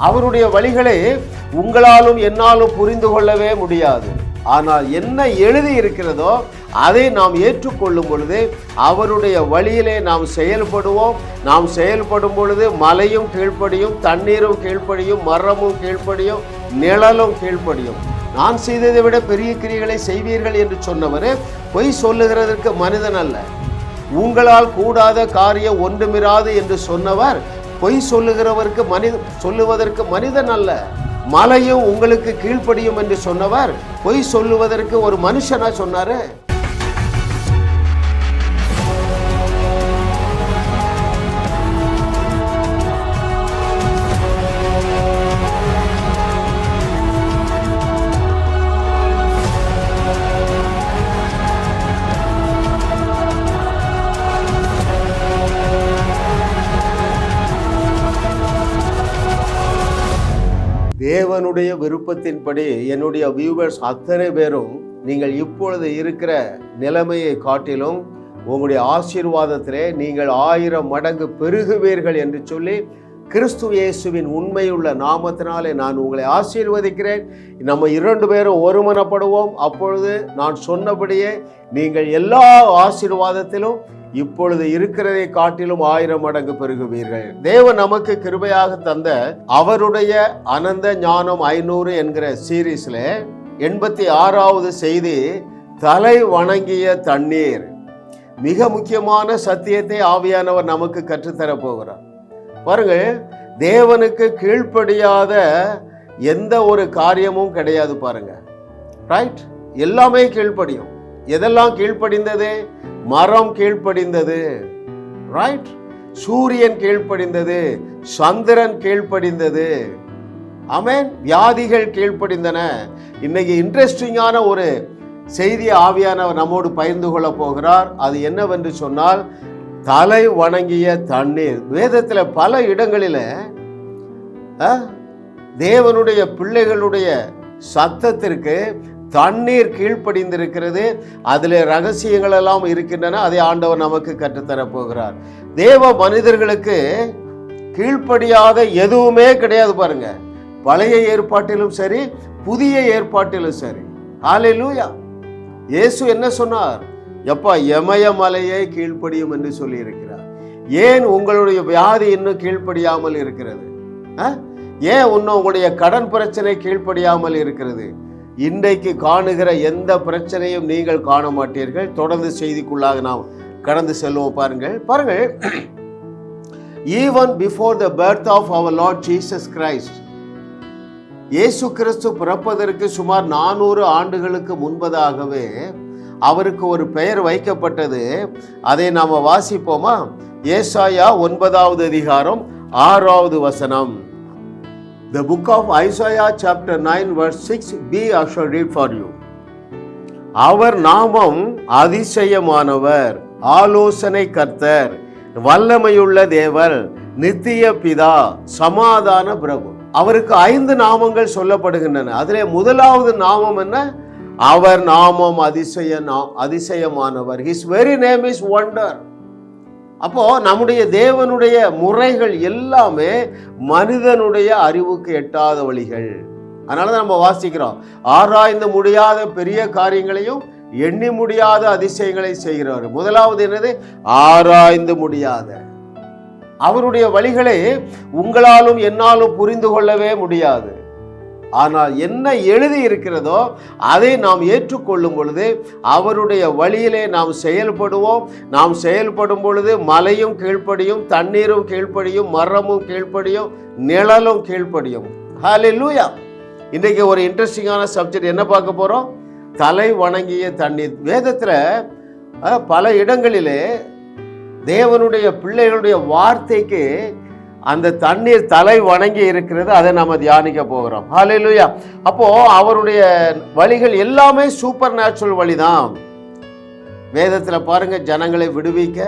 அவருடைய வழிகளை உங்களாலும் என்னாலும் புரிந்து கொள்ளவே முடியாது. ஆனால் என்ன எழுதி இருக்கிறதோ அதை நாம் ஏற்றுக்கொள்ளும் பொழுது அவருடைய வழியிலே நாம் செயல்படுவோம். நாம் செயல்படும் பொழுது மலையும் கீழ்ப்படியும், தண்ணீரும் கீழ்ப்படியும், மரமும் கீழ்ப்படியும், நிழலும் கீழ்ப்படியும். நான் செய்ததை விட பெரிய கிரியைகளை செய்வீர்கள் என்று சொன்னவர் பொய் சொல்லுகிறதற்கு மனிதன் அல்ல. உங்களால் கூடாத காரியம் ஒன்றுமிராது என்று சொன்னவர் பொய் சொல்லுவதற்கு மனிதன் அல்ல. மலையும் உங்களுக்கு கீழ்ப்படியும் என்று சொன்னவர் பொய் சொல்லுவதற்கு ஒரு மனுஷனா சொன்னாரு? தேவனுடைய விருப்பத்தின்படி என்னுடைய வியூவர்ஸ் அத்தனை பேரும் நீங்கள் இப்பொழுது இருக்கிற நிலைமையை காட்டிலும் உங்களுடைய ஆசீர்வாதத்திலே நீங்கள் 1000 மடங்கு பெருகுவீர்கள் என்று சொல்லி கிறிஸ்து இயேசுவின் உண்மையுள்ள நாமத்தினாலே நான் உங்களை ஆசீர்வதிக்கிறேன். நம்ம 2 பேரும் ஒருமனப்படுவோம். அப்பொழுது நான் சொன்னபடியே நீங்கள் எல்லா ஆசீர்வாதத்திலும் இப்பொழுது இருக்கிறதை காட்டிலும் 1000 மடங்கு பெருகுவீர்கள். தேவன் நமக்கு கிருபையாக தந்த அவருடைய அனந்த ஞானம் 500 என்கிற சீரீஸ்ல 86வது செய்தி தலை வணங்கிய தண்ணீர். மிக முக்கியமான சத்தியத்தை ஆவியானவர் நமக்கு கற்றுத்தர போகிறார். பாருங்க, தேவனுக்கு கீழ்ப்படியாத எந்த ஒரு காரியமும் கிடையாது. பாருங்க, ரைட்? எல்லாமே கீழ்ப்படியும். எதெல்லாம் கீழ்ப்படிந்தது? மரம் கீழ்ப்படிந்தது, ரைட்? சூரியன் கீழ்ப்படிந்தது, சந்திரன் கீழ்ப்படிந்தது, ஆமென். வியாதிகள் கீழ்ப்படிந்தன. இன்னைக்கு இன்ட்ரெஸ்டிங்கான ஒரு செய்தியை ஆவியானவர் நம்மோடு பகிர்ந்து கொள்ள போகிறார். அது என்னவென்று சொன்னால் தலை வணங்கிய தண்ணீர். வேதத்தில் பல இடங்களில் தேவனுடைய பிள்ளைகளுடைய சத்தத்திற்கு தண்ணீர் கீழ்ப்படிந்திருக்கிறது. அதில் ரகசியங்கள் எல்லாம் இருக்கின்றன. அதை ஆண்டவர் நமக்கு கற்றுத்தரப் போகிறார். தேவ மனிதர்களுக்கு கீழ்ப்படியாத எதுவுமே கிடையாது. பாருங்க, பழைய ஏற்பாட்டிலும் சரி, புதிய ஏற்பாட்டிலும் சரி. ஹல்லேலூயா. இயேசு என்ன சொன்னார்? எப்பா, இமயமலையை கீழ்ப்படியும் என்று சொல்லி இருக்கிறார். ஏன் உங்களுடைய வியாதி இன்னும் கீழ்ப்படியாமல் இருக்கிறது? ஏன் இன்னும் உங்களுடைய கடன் பிரச்சனை கீழ்ப்படியாமல் இருக்கிறது? இன்றைக்கு காணுகிற எந்த பிரச்சனையும் நீங்கள் காண மாட்டீர்கள். தொடர்ந்து செய்திக்குள்ளாக நாம் கடந்து செல்வோம். பாருங்கள், even before the birth of our Lord Jesus Christ, இயேசு கிறிஸ்து பிறப்பதற்கு சுமார் 400 ஆண்டுகளுக்கு முன்பதாகவே அவருக்கு ஒரு பெயர் வைக்கப்பட்டது. அதை நாம் வாசிப்போமா? ஏசாயா 9வது அதிகாரம் 6வது வசனம். The book of Isaiah chapter 9 verse 6 B I shall read for you. அவர் நாமம் அதிசயமானவர், ஆலோசனை கர்த்தர், வல்லமையுள்ள தேவர், நித்திய பிதா, சமாதான பிரபு. அவருக்கு 5 நாமங்கள் சொல்லப்படுகின்றன. அதிலே முதலாவது நாமம் என்ன? அவர் நாமம் அதிசயமானவர். His very name is wonder. அப்போ நம்முடைய தேவனுடைய முறைகள் எல்லாமே மனிதனுடைய அறிவுக்கு எட்டாத வழிகள். அதனாலதான் நம்ம வாசிக்கிறோம், ஆராய்ந்து முடியாத பெரிய காரியங்களையும் எண்ணி முடியாத அதிசயங்களை செய்கிறார். முதலாவது என்னது? ஆராய்ந்து முடியாத. அவருடைய வழிகளை உங்களாலும் என்னாலும் புரிந்து கொள்ளவே முடியாது. ஆனால் என்ன எழுதி இருக்கிறதோ அதை நாம் ஏற்றுக்கொள்ளும் பொழுது அவருடைய வழியிலே நாம் செயல்படுவோம். நாம் செயல்படும் பொழுது மலையும் கீழ்ப்படியும், தண்ணீரும் கீழ்ப்படியும், மரமும் கீழ்ப்படியும், நிழலும் கீழ்ப்படியும். ஹல்லேலூயா. இன்றைக்கு ஒரு இன்ட்ரெஸ்டிங்கான சப்ஜெக்ட் என்ன பார்க்க போறோம்? தலை வணங்கிய தண்ணீர். வேதத்தில் பல இடங்களிலே தேவனுடைய பிள்ளைகளுடைய வார்த்தைக்கு அந்த தண்ணீர் தலை வணங்கி இருக்கிறது. அதை நம்ம தியானிக்க போகிறோம். ஹல்லேலூயா. அப்போ அவருடைய வழிகள் எல்லாமே சூப்பர் நேச்சுரல் வழிதான். வேதத்தில் பாருங்க, ஜனங்களை விடுவிக்க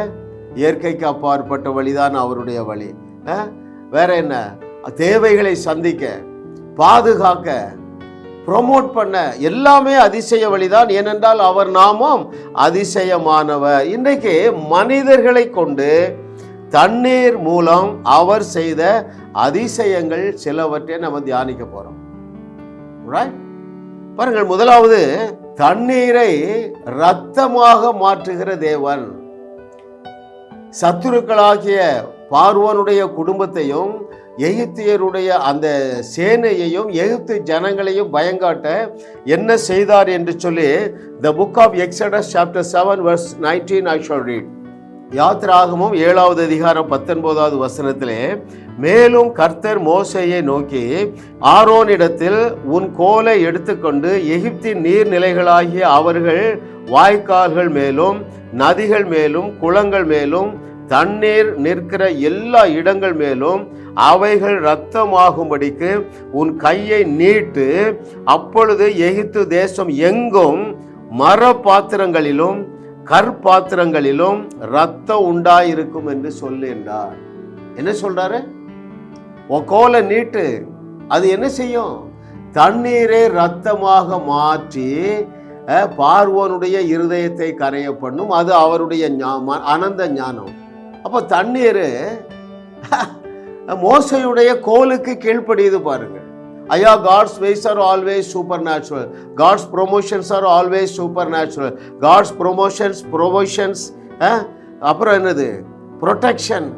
இயற்கைக்கு அப்பாற்பட்ட வழிதான் அவருடைய வழி. வேற என்ன? தேவைகளை சந்திக்க, பாதுகாக்க, ப்ரொமோட் பண்ண எல்லாமே அதிசய வழிதான். ஏனென்றால் அவர் நாமம் அதிசயமானவர். இன்றைக்கு மனிதர்களை கொண்டு தண்ணீர் மூலம் அவர் செய்த அதிசயங்கள் சிலவற்றை நம்ம தியானிக்க போறோம். பாருங்கள், முதலாவது தண்ணீரை இரத்தமாக மாற்றுகிற தேவன். சத்துருக்களாகிய பார்வோனுடைய குடும்பத்தையும் எகிப்தியருடைய அந்த சேனையையும் எகிப்து ஜனங்களையும் பயங்காட்ட என்ன செய்தார் என்று சொல்லி the book of Exodus chapter 7 verse 19 I shall read. யாத்திராகமம் 7வது அதிகாரம் 19வது வசனத்திலே, மேலும் கர்த்தர் மோசேயை நோக்கி, ஆரோனிடத்தில் உன் கோலை எடுத்துக்கொண்டு எகிப்தின் நீர்நிலைகளாகிய அவர்கள் வாய்க்கால்கள் மேலும் நதிகள் மேலும் குளங்கள் மேலும் தண்ணீர் நிற்கிற எல்லா இடங்கள் மேலும் அவைகள் இரத்தமாகும்படிக்கு உன் கையை நீட்டு, அப்பொழுது எகிப்து தேசம் எங்கும் மர பாத்திரங்களிலும் கற்பாத்திரங்களிலும் இரத்தம் உண்டாயிருக்கும் என்று சொல்லு என்றார். என்ன சொல்றாரு? கோலை நீட்டு, அது என்ன செய்யும்? தண்ணீரை இரத்தமாக மாற்றி பார்வோனுடைய இருதயத்தை கரைய பண்ணும். அது அவருடைய அனந்த ஞானம். அப்போ தண்ணீர் மோசையுடைய கோலுக்கு கீழ்ப்படியுது. பாருங்க, ஐயா, God's ways are always supernatural. God's promotions are always supernatural. God's promotions அப்புறம் என்னது? ப்ரொடெக்ஷன்,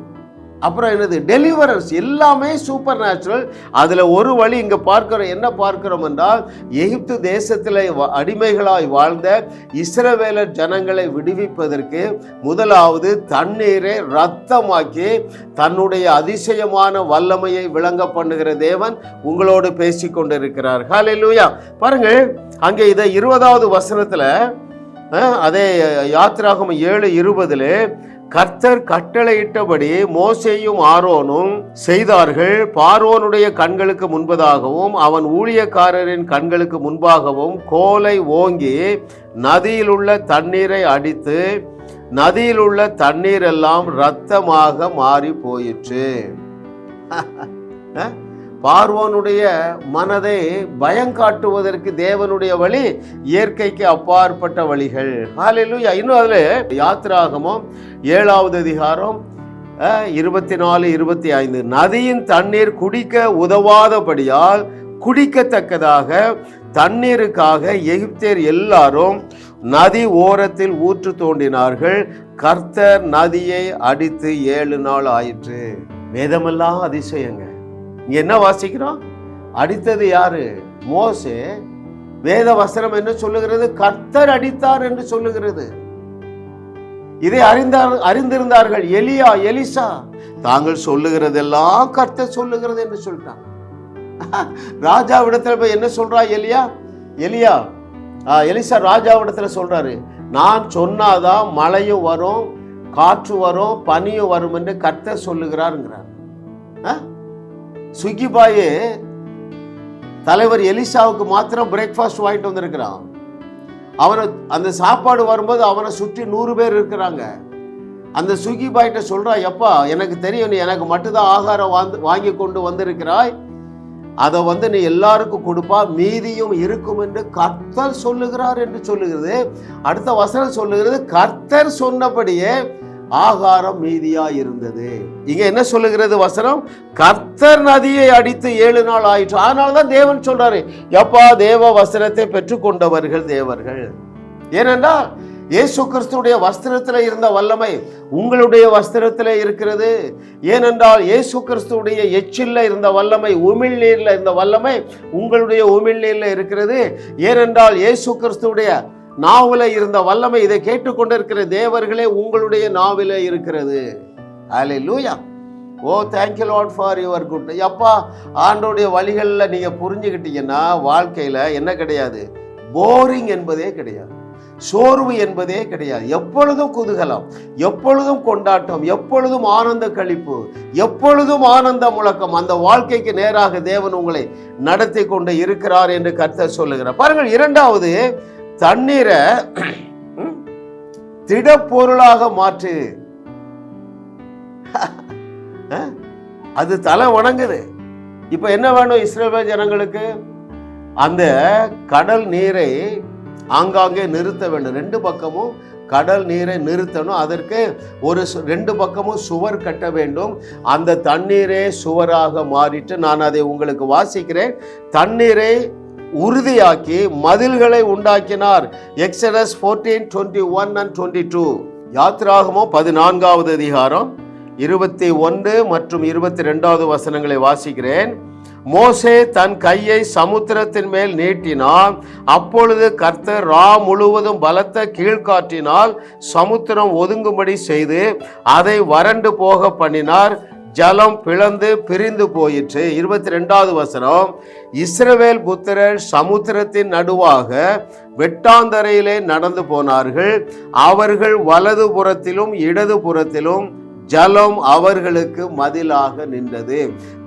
அப்புறம் என்னது? டெலிவரன்ஸ், எல்லாமே சூப்பர் நேச்சுரல். அதில் ஒரு வழி இங்கே பார்க்கிறோம். என்ன பார்க்கிறோம் என்றால், எகிப்து தேசத்தில் அடிமைகளாய் வாழ்ந்த இஸ்ரவேலர் ஜனங்களை விடுவிப்பதற்கு முதலாவது தண்ணீரை இரத்தமாக்கி தன்னுடைய அதிசயமான வல்லமையை விளங்க பண்ணுகிற தேவன் உங்களோடு பேசி கொண்டிருக்கிறார். ஹல்லேலூயா. பாருங்கள், அங்கே இதை 20வது வசனத்தில், அதே யாத்திராகமம் 7:20, கர்த்தர் கட்டளையிட்டபடி மோசேயும் ஆரோனும் செய்தார்கள். பார்வோனுடைய கண்களுக்கு முன்பதாகவும் அவன் ஊழியக்காரரின் கண்களுக்கு முன்பாகவும் கோலை ஓங்கி நதியில் உள்ள தண்ணீரை அடித்து நதியில் உள்ள தண்ணீர் எல்லாம் இரத்தமாக மாறி போயிற்று. பார்வோனுடைய மனதை பயங்காட்டுவதற்கு தேவனுடைய வழி இயற்கைக்கு அப்பாற்பட்ட வழிகள். ஹல்லேலூயா. இன்னும் அதுல யாத்திராகமம் 7வது அதிகாரம் 24-25, நதியின் தண்ணீர் குடிக்க உதவாதபடியால் குடிக்கத்தக்கதாக தண்ணீருக்காக எகிப்தியர் எல்லாரும் நதி ஓரத்தில் ஊற்று தோண்டினார்கள். கர்த்தர் நதியை அடித்து 7 நாள் ஆயிற்று. வேதமெல்லாம் அதிசயங்க. இங்க என்ன வாசிக்கிறோம்? அடித்தது யாரு? மோசே. வேத வசனம் என்ன சொல்லுகிறது? கர்த்தர் அடித்தார் என்று சொல்லுகிறது. இதை அறிந்திருந்தார்கள் எலியா, எலிசா. தாங்கள் சொல்லுகிறதெல்லாம் கர்த்தர் சொல்லுகிறது என்று சொல்லிட்டாங்க. ராஜாவிடத்துல போய் என்ன சொல்றா எலிசா ராஜாவிடத்துல சொல்றாரு, நான் சொன்னாதான் மழையும் வரும், காற்று வரும், பனியும் வரும் என்று கர்த்தர் சொல்லுகிறாருங்கிறார். ஸ்விக்கி பாயே தலைவர் எலிசாவுக்கு மாத்திரம் பிரேக்ஃபாஸ்ட் வாங்கிட்டு வந்திருக்கிறான். அவனை அந்த சாப்பாடு வரும்போது அவனை சுற்றி 100 பேர் இருக்கிறாங்க. அந்த ஸ்விக்கி பாய்கிட்ட சொல்றா, எப்பா எனக்கு தெரியும் நீ எனக்கு மட்டும்தான் ஆகாரம் வாங்கி கொண்டு வந்திருக்கிறாய், அதை நீ எல்லாருக்கும் கொடுப்பா, மீதியும் இருக்கும் என்று கர்த்தர் சொல்லுகிறார் என்று சொல்லுகிறது. அடுத்த வசனம் சொல்லுகிறது, கர்த்தர் சொன்னபடியே ஆகாரம் மீதியா இருந்தது. இங்க என்ன சொல்லுகிறது வசனம்? கர்த்தர் நதியை அடித்து 7 நாள் ஆயிற்று. அதனாலதான் தேவன் சொல்றாரு, எப்பா தேவ வஸ்திரத்தை பெற்றுக்கொண்டவர்கள் தேவர்கள். ஏனென்றால் இயேசு கிறிஸ்துடைய வஸ்திரத்தில் இருந்த வல்லமை உங்களுடைய வஸ்திரத்தில் இருக்கிறது. ஏனென்றால் இயேசு கிறிஸ்துடைய எச்சில்ல இருந்த வல்லமை, உமிழ்நீர்ல இருந்த வல்லமை உங்களுடைய உமிழ்நீர்ல இருக்கிறது. ஏனென்றால் இயேசு கிறிஸ்துடைய நாவில இருந்த வல்லமை இதை கேட்டுக்கொண்டிருக்கிற தேவர்களே உங்களுடைய நாவில இருக்கிறது. Hallelujah. Oh thank you Lord for your good. அப்பா ஆண்டோடைய வழிகளில் நீங்க புரிஞ்சுக்கிட்டீங்கன்னா வாழ்க்கையில என்ன கிடையாது? போரிங் என்பதே கிடையாது, சோர்வு என்பதே கிடையாது. எப்பொழுதும் குதூகலம், எப்பொழுதும் கொண்டாட்டம், எப்பொழுதும் ஆனந்த களிப்பு, எப்பொழுதும் ஆனந்த முழக்கம். அந்த வாழ்க்கைக்கு நேராக தேவன் உங்களை நடத்தி கொண்டு இருக்கிறார் என்று கர்த்தர் சொல்லுகிறார். பாருங்கள், இரண்டாவது, தண்ணீரை திடப்பொருளாக மாற்று. அது தலை வணங்குது. இப்ப என்ன வேணும் இஸ்ரவேல் ஜனங்களுக்கு? அந்த கடல் நீரை ஆங்காங்கே நிறுத்த வேண்டும். 2 பக்கமும் கடல் நீரை நிறுத்தணும். அதற்கு ஒரு 2 பக்கமும் சுவர் கட்ட வேண்டும். அந்த தண்ணீரே சுவராக மாறிட்டு, நான் அதை உங்களுக்கு வாசிக்கிறேன். தண்ணீரை உறுதியாக்கி மதில்களை உண்டாக்கினார். Exodus 14:21 and 22. யாத்திராகமம் 14வது அதிகாரம் 21 மற்றும் 22வது வசனங்களை வாசிக்கிறேன். மோசே தன் கையை சமுத்திரத்தின் மேல் நீட்டினான். அப்பொழுது கர்த்தர் முழுவதும் பலத்த கீழ்காற்றினால் சமுத்திரம் ஒதுங்கும்படி செய்து அதை வறண்டு போக பண்ணினார். ஜலம் பிளந்து பிரிந்து போயிற்று. 22வது வசனம். இஸ்ரவேல் புத்திரர் சமுத்திரத்தின் நடுவாக வெட்டாந்தரையிலே நடந்து போனார்கள். அவர்கள் வலது புறத்திலும் இடது புறத்திலும் ஜலம் அவர்களுக்கு மதிலாக நின்றது.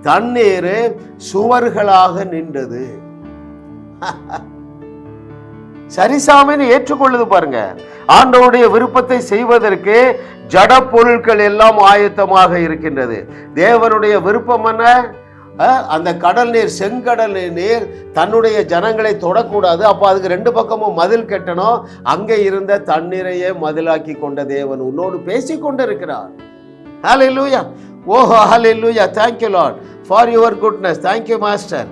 தண்ணீர் சுவர்களாக நின்றது. சரிசாமின்னு ஏற்றுக்கொள்ளுது பாருங்க. ஆண்டவருடைய விருப்பத்தை செய்வதற்கு ஜட பொருட்கள் எல்லாம் ஆயத்தமாக இருக்கின்றது. தேவனுடைய விருப்பம் என்ன? அந்த கடல் நீர், செங்கடல் நீர் தன்னுடைய ஜனங்களை தொடக்கூடாது. அப்போ அதுக்கு 2 பக்கமும் மதில் கட்டணும். அங்கே இருந்த தண்ணீரையே மதிலாக்கி கொண்ட தேவன் உன்னோடு பேசிக்கொண்டு இருக்கிறார். Hallelujah. Oh, hallelujah. Thank you, Lord, for your goodness. Thank you, Master.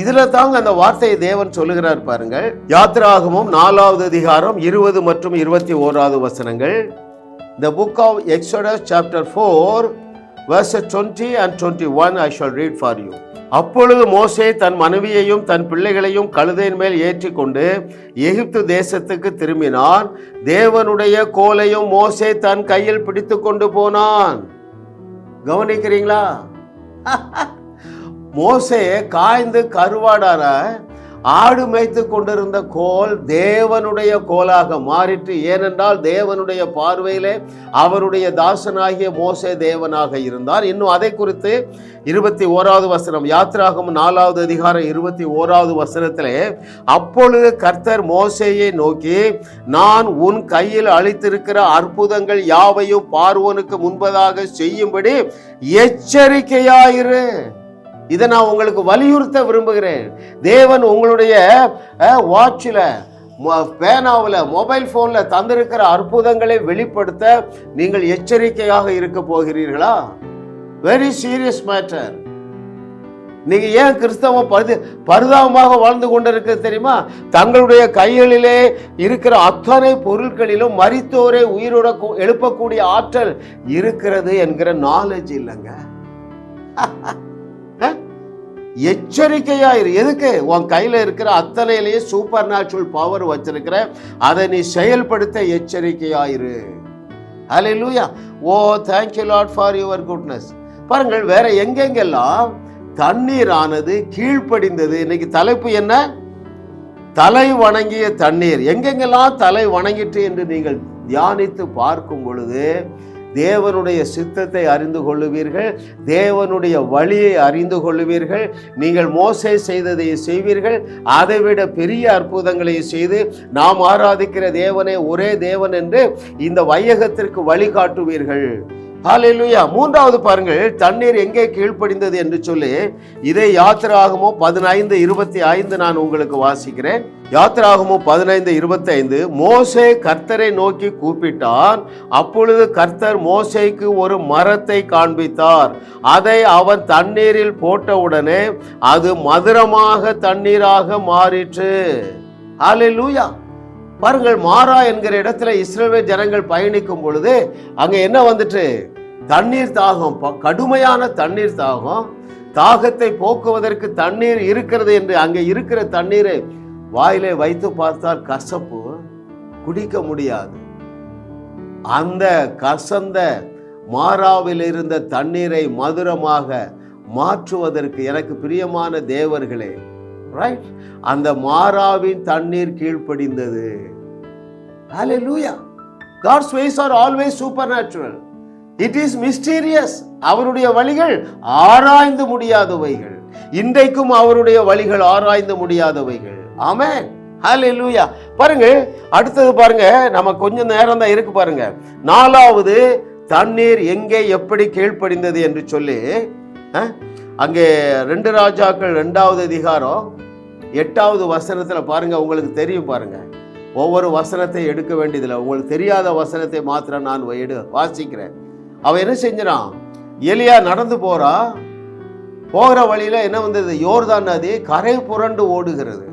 இதுல தாங்க அந்த வார்த்தையை தேவன் சொல்லுகிறார் பாருங்கள். யாத்திராகமம் 4வது அதிகாரம் 20 மற்றும் 21வது வசனங்கள். The book of Exodus chapter 4 verses 20 and 21 I shall read for you. அப்பொழுது மோசே தன் மனைவியையும் தன் பிள்ளைகளையும் கழுதையின் மேல் ஏற்றி கொண்டு எகிப்து தேசத்துக்கு திரும்பினான். தேவனுடைய கோலையும் மோசே தன் கையில் பிடித்து கொண்டு போனான். கவனிக்கிறீங்களா? மோசே காய்ந்து கருவாடான ஆடு மேய்த்து கொண்டிருந்த கோல் தேவனுடைய கோலாக மாறிட்டு. ஏனென்றால் தேவனுடைய பார்வையிலே அவருடைய தாசனாகிய மோசே தேவனாக இருந்தார். இன்னும் அதை குறித்து 21வது வசனம், யாத்திராகமம் 4வது அதிகாரம் 21வது வசனத்திலே, அப்பொழுது கர்த்தர் மோசேயை நோக்கி, நான் உன் கையில் அளித்திருக்கிற அற்புதங்கள் யாவையும் பார்வோனுக்கு முன்பதாக செய்யும்படி எச்சரிக்கையாயிரு. இதை நான் உங்களுக்கு வலியுறுத்த விரும்புகிறேன். தேவன் உங்களுடைய வாட்சில், பேனாவில், மொபைல் போனில் தந்திருக்கிற அற்புதங்களை வெளிப்படுத்த நீங்கள் எச்சரிக்கையாக இருக்க போகிறீர்களா? Very serious matter. நீங்க ஏன் கிறிஸ்தவ பரிதாபமாக வாழ்ந்து கொண்டிருக்க தெரியுமா? தங்களுடைய கைகளிலே இருக்கிற அத்தனை பொருட்களிலும் மரித்தோரை உயிரோட எழுப்பக்கூடிய ஆற்றல் இருக்கிறது என்கிற நாலேஜ் இல்லைங்க. எச்சரிக்கையாயிரு. எதுக்கு? உன் கையில இருக்கிற அத்தனையிலேயே சூப்பர் நேச்சுரல் பவர் வச்சிருக்கிற, அதை நீ செயல்படுத்த எச்சரிக்கையாயிரு. Hallelujah. Oh, thank you Lord for your goodness. பாருங்கள், வேற எங்கெங்கெல்லாம் தண்ணீர் ஆனது கீழ்ப்படிந்தது. இன்னைக்கு தலைப்பு என்ன? தலை வணங்கிய தண்ணீர். எங்கெங்கெல்லாம் தலை வணங்கிட்டு என்று நீங்கள் தியானித்து பார்க்கும் பொழுது தேவனுடைய சித்தத்தை அறிந்து கொள்ளுவீர்கள், தேவனுடைய வழியை அறிந்து கொள்ளுவீர்கள். நீங்கள் மோசே செய்ததை செய்வீர்கள், அதைவிட பெரிய அற்புதங்களை செய்து நாம் ஆராதிக்கிற தேவனே ஒரே தேவன் என்று இந்த வையகத்திற்கு வழிகாட்டுவீர்கள். ஹல்லேலூயா. 3வது பாருங்கள், தண்ணீர் எங்கே கீழ்ப்படிந்தது என்று சொல்லி இதை யாத்திராகமம் 15:25 நான் உங்களுக்கு வாசிக்கிறேன். யாத்திராகமம் 15:25. மோசே கர்த்தரை நோக்கி கூப்பிட்டான். அப்பொழுது கர்த்தர் மோசேக்கு ஒரு மரத்தை காண்பித்தார். அதை அவன் தண்ணீரில் போட்டவுடனே அது மதுரமாக தண்ணீராக மாறிற்று. ஹல்லேலூயா. பாருங்கள், மாரா என்கிற இடத்துல இஸ்ரவேல் ஜனங்கள் பயணிக்கும் பொழுது அங்க என்ன வந்துட்டு? தண்ணீர் தாகம், கடுமையான தண்ணீர் தாகம். தாகத்தை போக்குவதற்கு தண்ணீர் இருக்கிறது என்று அங்கே இருக்கிற தண்ணீரை வாயிலே வைத்து பார்த்தால் கசப்பு, குடிக்க முடியாது. அந்த கசந்த மாராவில் இருந்த தண்ணீரை மதுரமாக மாற்றுவதற்கு எனக்கு பிரியமான தேவர்களே, ரைட், அந்த மாராவின் தண்ணீர் கீழ்ப்படிந்தது. ஹல்லேலூயா. God's ways are always supernatural. It is mysterious. அவருடைய வழிகள் ஆராய்ந்து முடியாதவைகள். இன்றைக்கும் அவருடைய வழிகள் ஆராய்ந்து முடியாதவைகள். ஆமென். ஹல்லேலூயா. பாருங்க, அடுத்தது பாருங்க, நம்ம கொஞ்சம் நேரம் தான் இருக்கு பாருங்க. 4வது தண்ணீர் எங்கே எப்படி கீழ்ப்படிந்தது என்று சொல்லி அங்கே 2 ராஜாக்கள் 2வது அதிகாரம் 8வது வசனத்துல பாருங்க, உங்களுக்கு தெரியும் பாருங்க. ஒவ்வொரு வசனத்தை எடுக்க வேண்டியதில்லை, உங்களுக்கு தெரியாத வசனத்தை மாத்திரம் நான் வாசிக்கிறேன். அவன் என்ன செஞ்சான்? எலியா நடந்து போகிற வழியில என்ன வந்தது? யோர்தான் நதி கரை புரண்டு ஓடுகிறது.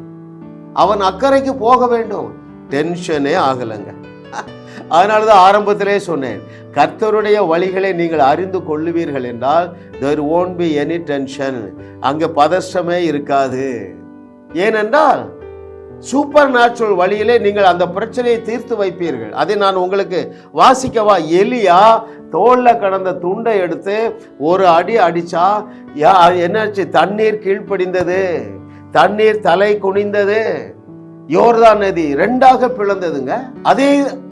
அவன் அக்கறைக்கு போக வேண்டும், டென்ஷனே ஆகலைங்க. அதனாலதான் ஆரம்பத்திலே சொன்னேன், கர்த்தருடைய வழிகளை நீங்கள் அறிந்து கொள்ளுவீர்கள் என்றால் there won't be any tension, அங்க பதஷ்டமே இருக்காது. ஏனென்றால் சூப்பர் நேச்சுரல் வழியிலே நீங்கள் அந்த பிரச்சனையை தீர்த்து வைப்பீர்கள். அதை நான் உங்களுக்கு வாசிக்கவா? எலியா தோல்ல கடந்த துண்டை எடுத்து ஒரு அடி அடிச்சா என்னாச்சு? தண்ணீர் கீழ்ப்படிந்தது, தண்ணீர் தலை குனிந்தது, யோர்தான் நதி 2ஆக பிளந்ததுங்க.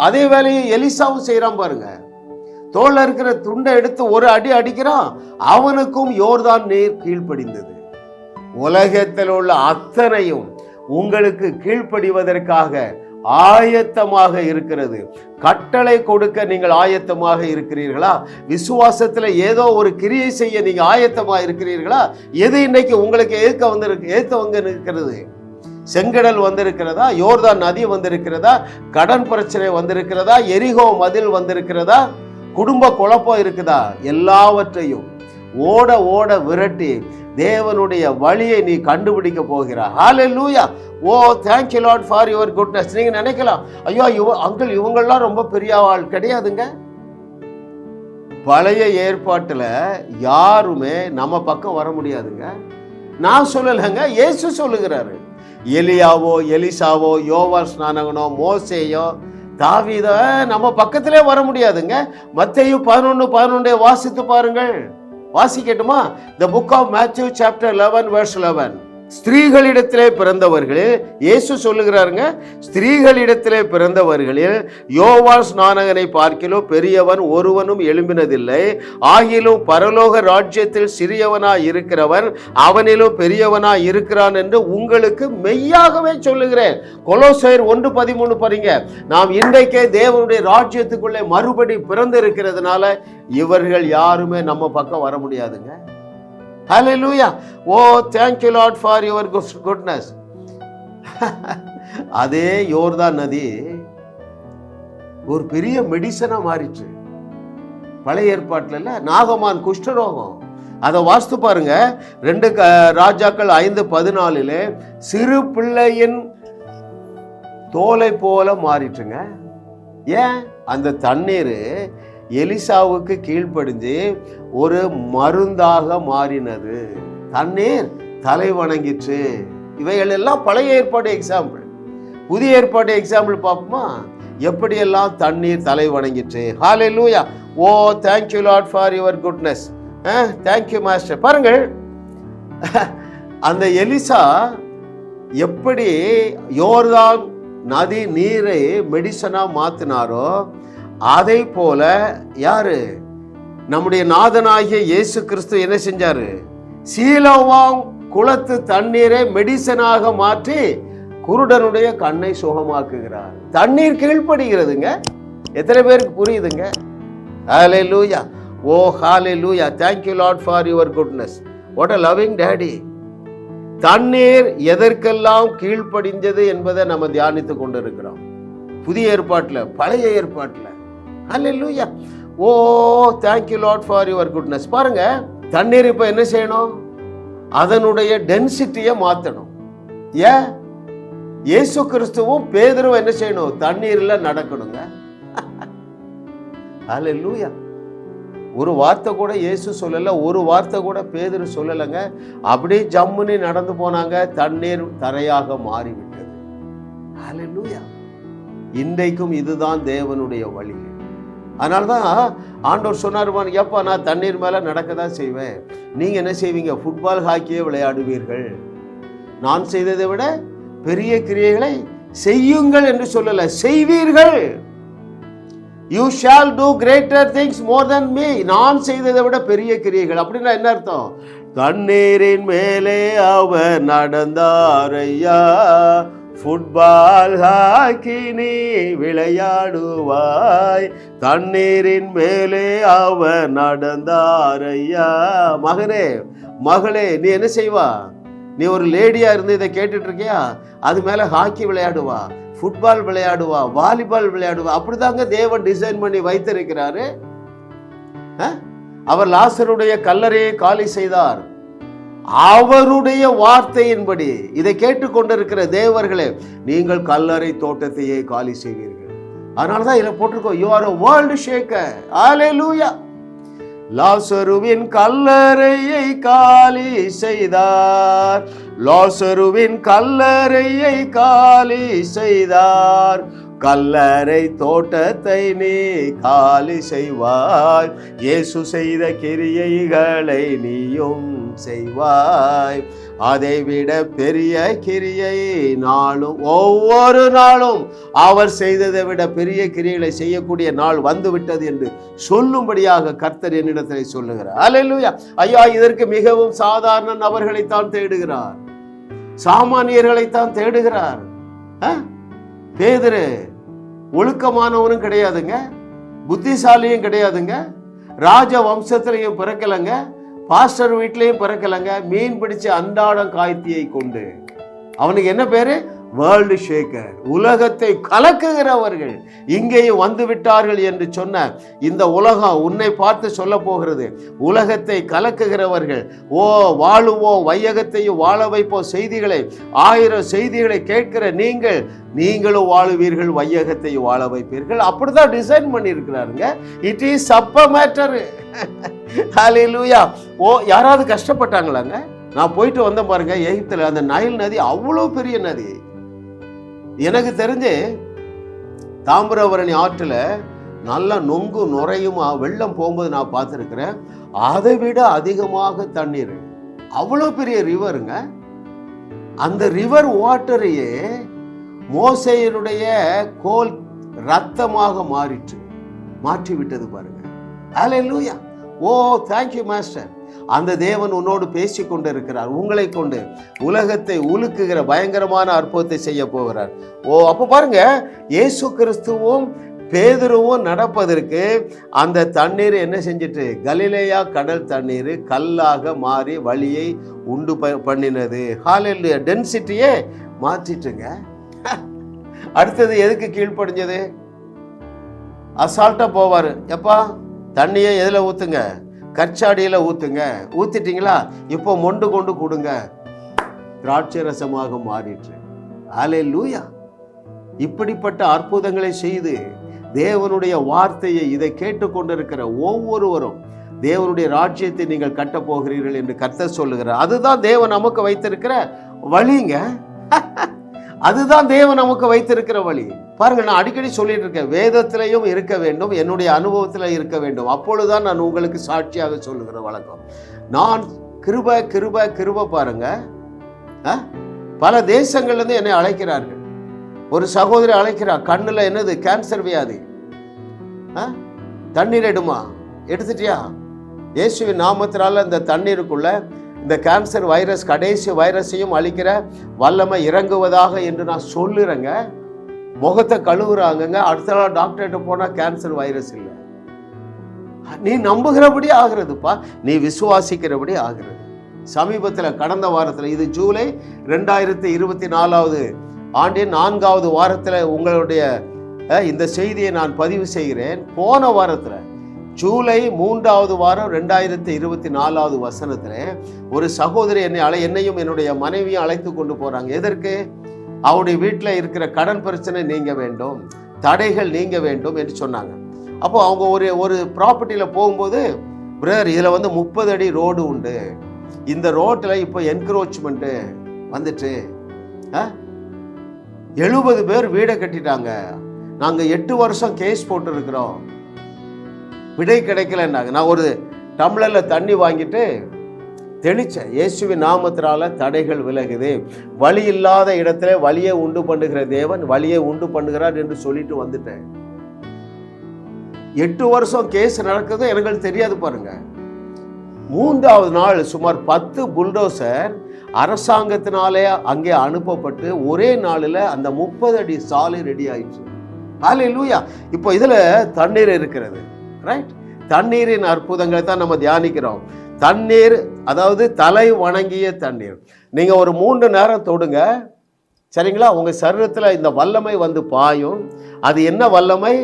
அதே வேலையை எலிசாவும் செய்யறான் பாருங்க. தோல்ல இருக்கிற துண்டை எடுத்து ஒரு அடி அடிக்கிறான், அவனுக்கும் யோர்தான் நீர் கீழ்ப்படிந்தது. உலகத்தில் உள்ள அத்தனையும் உங்களுக்கு கீழ்ப்படிவதற்காக ஆயத்தமாக இருக்கிறது. கட்டளை கொடுக்க நீங்கள் ஆயத்தமாக இருக்கிறீர்களா? விசுவாசத்துல ஏதோ ஒரு கிரியை செய்ய நீங்க ஆயத்தமா இருக்கிறீர்களா? எது இன்னைக்கு உங்களுக்கு ஏற்க இருக்கிறது? செங்கடல் வந்திருக்கிறதா? யோர்தான் நதி வந்திருக்கிறதா? கடன் பிரச்சனை வந்திருக்கிறதா? எரிகோ மதில் வந்திருக்கிறதா? குடும்ப குழப்பம் இருக்குதா? எல்லாவற்றையும் ஓட ஓட விரட்டி தேவனுடைய வழியை நீ கண்டுபிடிக்க போகிறாய். ஹல்லேலூயா. ஓ thank you Lord for your goodness. நீங்க நினைக்கலாம், ஐயோ அங்கிள் இவங்கெல்லாம் ரொம்ப பெரிய ஆள். கிடையாதுங்க. பழைய ஏற்பாட்டுல யாருமே நம்ம பக்கம் வர முடியாதுங்க. நான் சொல்லலைங்க, இயேசு சொல்லுகிறாரு. எலியாவோ எலிசாவோ யோவான் ஸ்நானகனோ மோசேயோ தாவீதோ நம்ம பக்கத்திலே வர முடியாதுங்க. மத்தேயு 11:11 வாசித்து பாருங்கள். வாசிக்கட்டுமா? The book of Matthew chapter 11 verse 11. ஸ்திரீகளிடத்திலே பிறந்தவர்களில் இயேசு சொல்லுகிறாருங்க, ஸ்திரீகளிடத்திலே பிறந்தவர்களில் யோவான் ஸ்நானகனை பார்க்கிலும் பெரியவன் ஒருவனும் எழும்பினதில்லை. ஆகிலும் பரலோக ராஜ்யத்தில் சிறியவனாய் இருக்கிறவன் அவனிலும் பெரியவனாய் இருக்கிறான் என்று உங்களுக்கு மெய்யாகவே சொல்லுகிறேன். கொலோசையர் 1:13 பாருங்க. நாம் இன்றைக்கே தேவனுடைய ராஜ்யத்துக்குள்ளே மறுபடி பிறந்து இருக்கிறதுனால இவர்கள் யாருமே நம்ம பக்கம் வர முடியாதுங்க. Hallelujah. Oh, thank you Lord for your goodness. அதே யோர்தான் நதி ஒரு பெரிய மெடிசனா மாறிச்சு. பழைய ஏற்பாட்டுல நாகமான் குஷ்டரோகம், அதை வாஸ்து பாருங்க. 2 ராஜாக்கள் 5:14 சிறு பிள்ளையின் தோலை போல மாறிட்டுங்க. ஏன்? அந்த தண்ணீர் எலிசாவுக்கு கீழ்ப்படிஞ்சு ஒரு மருந்தாக மாறினது. தண்ணீர் தலை வணங்கிற்று. இவைகள் எல்லாம் பழைய ஏற்பாடு எக்ஸாம்பிள். புதிய ஏற்பாடு எக்ஸாம்பிள் பார்ப்போமா? எப்படியெல்லாம் தண்ணீர் தலை வணங்கிற்று. ஹல்லேலூயா. ஓ thank you Lord for your goodness. thank you master. பாருங்கள், அந்த எலிசா எப்படி யோர்தான் நதி நீரை மெடிசனா மாத்தினாரோ அதை போல யாரு? நம்முடைய நாதனாகிய இயேசு கிறிஸ்து என்ன செஞ்சாரு? சீலோவாம் குளத்து தண்ணீரை மெடிசனாக மாற்றி குருடனுடைய கண்ணை சுகமாக்குகிறார். தண்ணீர் கீழ்ப்படுகிறதுங்க. எத்தனை பேருக்கு புரியுதுங்க? ஹல்லேலூயா. ஓ ஹல்லேலூயா. thank you Lord for your goodness. what a loving daddy. தண்ணீர் எதற்கெல்லாம் கீழ்ப்படிஞ்சது என்பதை நம்ம தியானித்து கொண்டிருக்கிறோம். புதிய ஏற்பாட்டுல, பழைய ஏற்பாட்டுல. ஹல்லேலூயா. ஓ thank you Lord for your goodness. பாருங்க, தண்ணீர் இப்ப என்ன செய்யணும்? அதனுடைய டென்சிட்டியை மாத்தணும். ஏன்? இயேசு கிறிஸ்துவும் பேதுருவும் என்ன செய்யணும்? தண்ணீர்ல நடக்கணுங்க. ஹல்லேலூயா. ஒரு வார்த்தை கூட இயேசு சொல்லல, ஒரு வார்த்தை கூட பேதுரு சொல்லலைங்க. அப்படியே ஜம்முனி நடந்து போனாங்க, தண்ணீர் தரையாக மாறிவிட்டது. ஹல்லேலூயா. இன்றைக்கும் இதுதான் தேவனுடைய வழி. அதனால்தான் ஆண்டவர் சொன்னார், எப்பா நான் தண்ணீர் மேல நடக்க தான் செய்வேன், நீங்க என்ன செய்வீங்க? ஃபுட்பால் ஹாக்கியே விளையாடுவீர்கள். நான் செய்ததை விட பெரிய கிரியைகளை செய்யுங்கள் என்று சொல்லல, செய்வீர்கள். You shall do greater things more than me. நான் செய்ததை விட பெரிய கிரியைகள். அப்படின்னா என்ன அர்த்தம்? தண்ணீரின் மேலே அவர் நடந்தாரையா, ஃபுட்பால் ஹாக்கி நீ விளையாடுவாய், தண்ணீரின் மேலே அவர் நடந்தாரையா. மகனே மகளே, நீ என்ன செய்வா? நீ ஒரு லேடியா இருந்து இதை கேட்டுட்டு இருக்கியா? அது மேல ஹாக்கி விளையாடுவா, ஃபுட்பால் விளையாடுவா, வாலிபால் விளையாடுவா. அப்படிதாங்க தேவன் டிசைன் பண்ணி வைத்திருக்கிறாரு. அவர் லாசருடைய கல்லறையை காலி செய்தார். அவருடைய வார்த்தையின்படி இதை கேட்டுக்கொண்டிருக்கிற தேவர்களே, நீங்கள் கல்லறை தோட்டத்தையே காலி செய்வீர்கள். அதனாலதான் இதை போட்டிருக்கோம், you are a world shaker. Hallelujah. லாசருவின் கல்லறையை காலி செய்தார், லாசருவின் கல்லறையை காலி செய்தார், கல்லறை தோட்டத்தை நீ காலி செய்வாய், இயேசு செய்த கிரியைகளை நீயும் செய்வாய், அதை விட பெரிய கிரியை நாளும் ஒவ்வொரு நாளும் அவர் செய்ததை விட பெரிய கிரியைகளை செய்யக்கூடிய நாள் வந்துவிட்டது என்று சொல்லும்படியாக கர்த்தர் என்னிடத்தில் சொல்லுகிறார். அல்லேலூயா. ஐயா, இதற்கு மிகவும் சாதாரண நபர்களைத்தான் தேடுகிறார், சாமானியர்களைத்தான் தேடுகிறார். பேதுரு ஒழுக்கமானவனும் கிடையாதுங்க, புத்திசாலியும் கிடையாதுங்க, ராஜ வம்சத்திலையும் பிறக்கலைங்க, பாஸ்டர் வீட்லையும் பிறக்கலைங்க. மீன் பிடிச்ச அன்றாடம் காய்த்தியை கொண்டு அவனுக்கு என்ன பேரு? வேர்ல்டு ஷேக்கர். உலகத்தை கலக்குகிறவர்கள் இங்கேயும் வந்து விட்டார்கள் என்று சொன்ன இந்த உலகம் உன்னை பார்த்து சொல்ல போகிறது, உலகத்தை கலக்குகிறவர்கள். ஓ வாழுவோ வையகத்தையும் வாழ வைப்போ செய்திகளை, 1000 செய்திகளை கேட்கிற நீங்களும் வாழுவீர்கள், வையகத்தையும் வாழ வைப்பீர்கள். அப்படிதான் டிசைன் பண்ணி இருக்கிறாருங்க. இட் இஸ் சப்ப மேட்டர். ஹல்லேலூயா. ஓ யாராவது கஷ்டப்பட்டாங்களாங்க? நான் போயிட்டு வந்தேன் பாருங்க, எகிப்துல அந்த நைல் நதி அவ்வளோ பெரிய நதி. எனக்கு தெரிஞ்சு தாமிரபரணி ஆற்றுல நல்லா நொங்கு நுரையுமா வெள்ளம் போகும்போது நான் பார்த்துருக்கிறேன். அதை விட அதிகமாக தண்ணீர், அவ்வளோ பெரிய ரிவருங்க. அந்த ரிவர் வாட்டரையே மோசேயினுடைய கோல் ரத்தமாக மாற்றி விட்டது பாருங்க. அல்லேலூயா. ஓ தேங்க்யூ மாஸ்டர். அந்த தேவன் உன்னோடு பேசி கொண்டு இருக்கிறார், உங்களை கொண்டு உலகத்தை உலுக்குகிற பயங்கரமான அற்புதத்தை செய்ய போகிறார். ஓ அப்ப பாருங்க, இயேசு கிறிஸ்துவும் பேதுருவும் நடப்பதற்கு அந்த தண்ணீர் என்ன செஞ்சிட்டு, கலிலேயா கடல் தண்ணீர் கல்லாக மாறி வழியை உண்டு பண்ணினது. ஹல்லேலூயா. டென்சிட்டியே மாற்றிட்டுங்க. அடுத்தது எதுக்கு கீழ்ப்படிஞ்சது? அசால்ட்டா போவாரு. எப்பா தண்ணியை எதுல ஊத்துங்க? கற்சாடியில ஊத்துங்க. ஊத்திட்டீங்களா? இப்போ மொண்டு கொண்டு கொடுங்க. திராட்சை ரசமாக மாறிற்று. அல்லேலூயா. இப்படிப்பட்ட அற்புதங்களை செய்து தேவனுடைய வார்த்தையை இதை கேட்டுக்கொண்டிருக்கிற ஒவ்வொருவரும் தேவனுடைய ராஜ்யத்தை நீங்கள் கட்ட போகிறீர்கள் என்று கர்த்தர் சொல்லுகிறார். அதுதான் தேவன் நமக்கு வைத்திருக்கிற வழிங்க. அதுதான் தேவன் நமக்கு வைத்திருக்கிற வழி. பாருங்க, நான் அடிக்கடி சொல்லிட்டு இருக்கேன், வேதத்திலையும் இருக்க வேண்டும், என்னுடைய அனுபவத்தில் இருக்க வேண்டும். அப்பொழுதுதான் நான் உங்களுக்கு சாட்சியாக சொல்லுகிற வழக்கம். நான் கிருப கிருப கிருப பாருங்க. பல தேசங்கள்லேருந்து என்னை அழைக்கிறார்கள். ஒரு சகோதரி அழைக்கிறார், கண்ணில் என்னது கேன்சர் வியாதி, தண்ணீர் எடுமா, எடுத்துட்டியா? இயேசுவின் நாமத்தினால இந்த தண்ணீருக்குள்ள இந்த கேன்சர் வைரஸ், கடைசி வைரஸையும் அழிக்கிற வல்லமை இறங்குவதாக என்று நான் சொல்லுறேங்க. முகத்தை கழுவுறாங்கங்க. அடுத்த நாள் டாக்டர்கிட்ட போனால் கேன்சர் வைரஸ் இல்லை. நீ நம்புகிறபடி ஆகிறதுப்பா, நீ விசுவாசிக்கிறபடி ஆகிறது. சமீபத்தில் கடந்த வாரத்தில், இது ஜூலை 2024 ஆண்டின் 4வது வாரத்தில் உங்களுடைய இந்த செய்தியை நான் பதிவு செய்கிறேன். போன வாரத்தில் ஜூலை 3வது வாரம் 2024 வசனத்தில் ஒரு சகோதரி என்னையும் என்னுடைய மனைவியும் அழைத்து கொண்டு போறாங்க. எதற்கு? அவருடைய வீட்டில் இருக்கிற கடன் பிரச்சனை நீங்க வேண்டும், தடைகள் நீங்க வேண்டும் என்று சொன்னாங்க. அப்போ அவங்க ஒரு ப்ராப்பர்ட்டியில் போகும்போது, பிரதர் இதில் 30 அடி ரோடு உண்டு, இந்த ரோட்டில் இப்போ என்க்ரோச்மெண்ட்டு வந்துட்டு 70 பேர் வீடை கட்டிட்டாங்க, நாங்கள் 8 வருஷம் கேஸ் போட்டுருக்கிறோம், விடை கிடைக்கலன்னாங்க. நான் ஒரு டம்ளரில் தண்ணி வாங்கிட்டு தெளிச்சேன். இயேசுவின் நாமத்தினால தடைகள் விலகுது, வழி இல்லாத இடத்துல வழியை உண்டு பண்ணுகிற தேவன் வழியை உண்டு பண்ணுகிறார் என்று சொல்லிட்டு வந்துட்டேன். 8 வருஷம் கேஸ் நடக்குது, எனக்கு தெரியாது பாருங்க. 3வது நாள் சுமார் 10 புல்டோசர் அரசாங்கத்தினாலே அங்கே அனுப்பப்பட்டு ஒரே நாளில் அந்த 30 அடி சாலை ரெடி ஆயிடுச்சு. ஹல்லேலூயா. இப்போ இதுல தண்ணீர் இருக்கிறது, ரைட்? தண்ணீரின் அற்புதங்களை தான் நம்ம தியானிக்கிறோம். தண்ணீர், அதாவது தலை வணங்கிய தண்ணீர். நீங்க ஒரு 3 நேரம் தொடுங்க, சரிங்களா? உங்கள் சரீரத்தில் இந்த வல்லமை வந்து பாயும். அது என்ன வல்லமை?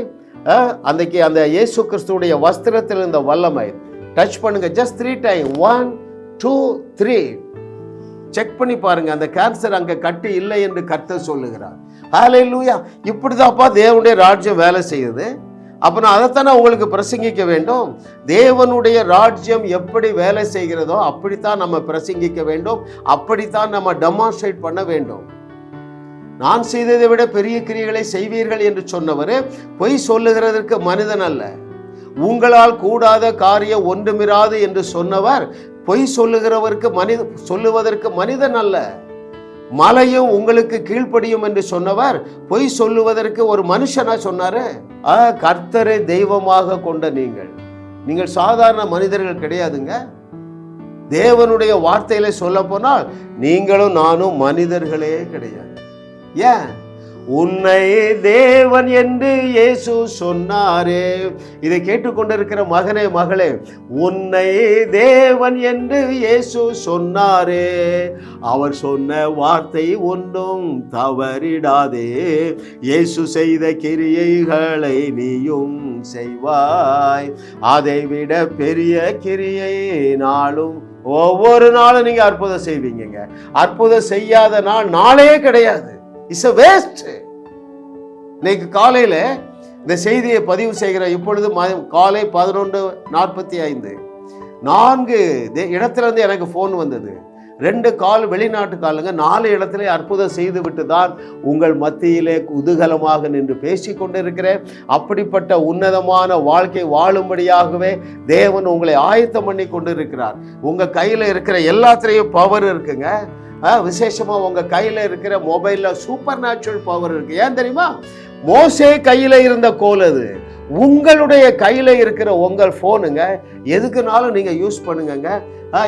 அன்றைக்கி அந்த இயேசு கிறிஸ்துவுடைய வஸ்திரத்தில் இந்த வல்லமை டச் பண்ணுங்க. ஜஸ்ட் 3 டைம், 1 2 3 செக் பண்ணி பாருங்க. அந்த கேன்சர் அங்கே கட்டி இல்லை என்று கர்த்தர் சொல்லுகிறார். ஹல்லேலூயா. இப்படிதான்ப்பா தேவனுடைய ராஜ்யம் வேலை செய்யுது. அப்போ நான் அதைத்தானே உங்களுக்கு பிரசங்கிக்க வேண்டும். தேவனுடைய ராஜ்யம் எப்படி வேலை செய்கிறதோ அப்படித்தான் நம்ம பிரசங்கிக்க வேண்டும், அப்படித்தான் நம்ம டெமான்ஸ்ட்ரேட் பண்ண வேண்டும். நான் செய்ததை விட பெரிய கிரியைகளை செய்வீர்கள் என்று சொன்னவர் பொய் சொல்லுகிறதற்கு மனிதன் அல்ல. உங்களால் கூடாத காரியம் ஒன்றுமிராது என்று சொன்னவர் பொய் சொல்லுவதற்கு மனிதன் அல்ல. மலையும் உங்களுக்கு கீழ்ப்படியும் என்று சொன்னவர் பொய் சொல்லுவதற்கு ஒரு மனுஷனா சொன்னாரு. கர்த்தரை தெய்வமாக கொண்ட நீங்கள் சாதாரண மனிதர்கள் கிடையாதுங்க. தேவனுடைய வார்த்தையில சொல்ல போனால் நீங்களும் நானும் மனிதர்களே கிடையாது. ஏன்? உன்னை தேவன் என்று இயேசு சொன்னாரே. இதை கேட்டுக்கொண்டிருக்கிற மகனே மகளே, உன்னை தேவன் என்று இயேசு சொன்னாரே, அவர் சொன்ன வார்த்தை ஒன்றும் தவறிடாதே. இயேசு செய்த கிரியைகளை நீயும் செய்வாய், அதை விட பெரிய கிரியை நாளும் ஒவ்வொரு நாளும் நீங்க அற்புதம் செய்வீங்க. அற்புதம் செய்யாத நாளே கிடையாது. It's a waste. இன்னைக்கு காலையில் இந்த செய்தியை பதிவு செய்கிற இப்பொழுது காலை 11:45 4 இடத்துல இருந்து எனக்கு ஃபோன் வந்தது. 2 கால் வெளிநாட்டு காலுங்க, 4 இடத்துல அற்புதம் செய்து விட்டு தான் உங்கள் மத்தியிலே குதூகலமாக நின்று பேசி கொண்டிருக்கிறேன். அப்படிப்பட்ட உன்னதமான வாழ்க்கை வாழும்படியாகவே தேவன் உங்களை ஆயத்தம் பண்ணி கொண்டு இருக்கிறார். உங்கள் கையில் இருக்கிற எல்லாத்துலேயும் பவர் இருக்குங்க. விசேஷமாக உங்கள் கையில் இருக்கிற மொபைலில் சூப்பர் நேச்சுரல் பவர் இருக்குது. ஏன் தெரியுமா? மோசே கையில் இருந்த கோல் அது. உங்களுடைய கையில் இருக்கிற உங்கள் ஃபோனுங்க, எதுக்குனாலும் நீங்கள் யூஸ் பண்ணுங்க.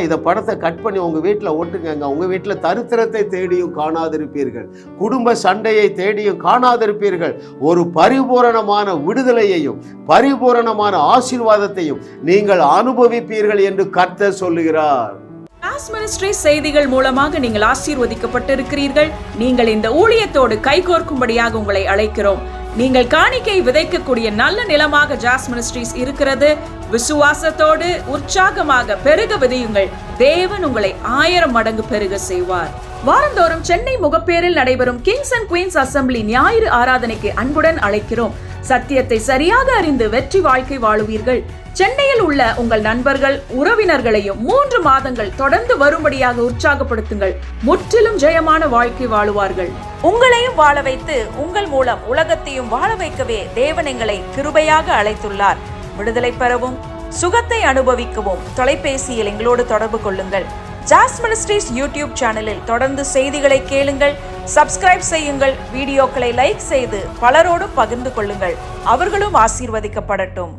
இதை படத்தை கட் பண்ணி உங்கள் வீட்டில் ஒட்டுங்க. உங்கள் வீட்டில் தரித்திரத்தை தேடியும் காணாதிருப்பீர்கள், குடும்ப சண்டையை தேடியும் காணாதிருப்பீர்கள். ஒரு பரிபூரணமான விடுதலையையும் பரிபூரணமான ஆசீர்வாதத்தையும் நீங்கள் அனுபவிப்பீர்கள் என்று கர்த்தர் சொல்லுகிறார். ஜாஸ் மினிஸ்ட்ரி செய்திகள் மூலமாக நீங்கள் ஆசீர்வதிக்கப்பட்டிருக்கிறீர்கள். நீங்கள் இந்த ஊழியத்தோடு கைகோர்க்கும்படியாக உங்களை அழைக்கிறோம். நீங்கள் காணிக்கை விதைக்கக்கூடிய நல்ல நிலமாக ஜாஸ் மினிஸ்ட்ரிஸ் இருக்கிறது. விசுவாசத்தோடு உற்சாகமாக பெருக விதையுங்கள். தேவன் உங்களை 1000 மடங்கு பெருக செய்வார். வாரந்தோறும் சென்னை முகப்பேரில் நடைபெறும் கிங்ஸ் அண்ட் குயின்ஸ் அசம்பிளி ஞாயிறு ஆராதனைக்கு அன்புடன் அழைக்கிறோம். சத்தியத்தை சரியாக அறிந்து வெற்றி வாழ்க்கை வாழுவீர்கள். சென்னையில் உள்ள உங்கள் நண்பர்கள் உறவினர்களையும் 3 மாதங்கள் தொடர்ந்து வரும்படியாக உற்சாகப்படுத்துங்கள். முற்றிலும் ஜெயமான வாழ்க்கை வாழுவார்கள். உங்களையும் வாழ வைத்து உங்கள் மூலம் உலகத்தையும் வாழ வைக்கவே தேவன் எங்களை கிருபையாக அழைத்துள்ளார். விடுதலை பெறவும் சுகத்தை அனுபவிக்கவும் தொலைபேசியில் எங்களோடு தொடர்பு கொள்ளுங்கள். ஜாஸ் மினிஸ்ட்ரிஸ் யூடியூப் சேனலில் தொடர்ந்து செய்திகளை கேளுங்கள். சப்ஸ்கிரைப் செய்யுங்கள். வீடியோக்களை லைக் செய்து பலரோடு பகிர்ந்து கொள்ளுங்கள். அவர்களும் ஆசீர்வதிக்கப்படட்டும்.